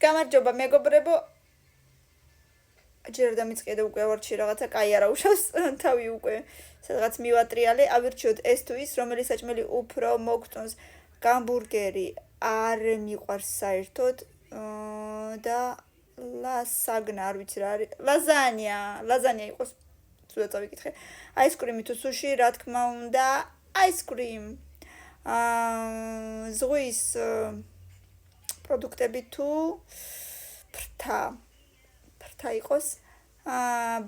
გამარჯობა მეგობრებო. ჯერ დამიწყე და უკვე ვარჩი რაღაცა კაი არა უშავს თავი უკვე სადღაც მივატრიალე ავირჩიოთ ეს თუ ის რომელი საჭმელი უფრო მოგწონს გამბურგერი არ მიყვარს საერთოდ და ლასაგნა არ ვიცი რა არის ლაზანია იყოს ცუდად წავიკითხე აისკრიმი თუ სუში რა თქმა უნდა აისკრიმ ზღვის პროდუქტები თუ ფრთა იყოს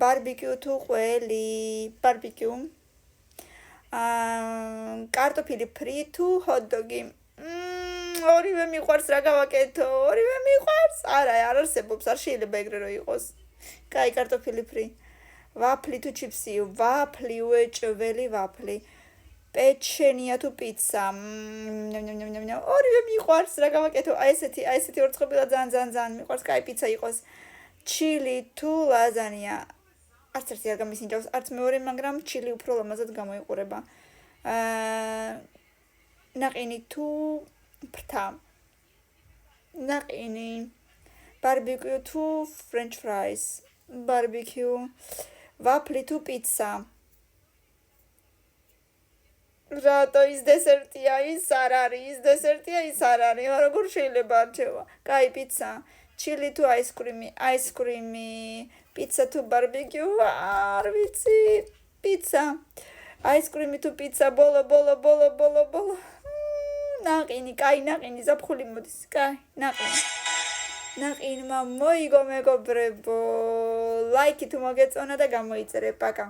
ბარბიკიუ თუ ყველი ბარბიკიუ კარტოფილი ფრი თუ ჰოტდოგი ორივე მიყვარს რა გავაკეთო ორივე მიყვარს არა არსებობს არ შეიძლება ეგრე რომ იყოს კაი კარტოფილი ფრი ვაფლი თუ ჩიფსი ვაფლი უეჭველი ვაფლი პეჩენია თუ პიცა ორივე მიყვარს რა გავაკეთო აი ესეთი ორწყობილა ძალიან მიყვარს კაი პიცა იყოს ჩილი თუ ლაზანია არც ერთი არ გამისინჯავს არც მეორე მაგრამ ჩილი უფრო ლამაზად გამოიყურება ნაყინი თუ ფრთა ნაყინი ბარბიკიუ თუ ფრენჩ ფრაის ბარბიკიუ ვაფლი თუ პიცა რატო ის დესერტია ის არ არის როგორ შეიძლება არჩევა კაი პიცა ჩილი თუ აისკრიმი პიცა თუ ბარბიკიუ არ ვიცი პიცა აისკრიმი თუ პიცა ბოლო ნაყინი კაი ნაყინი ზაფხული მოდის კაი ნაყინმა მოიგო მეგობრებო ლაიქი თუ მოგეწონა და გამოიწერე პაკა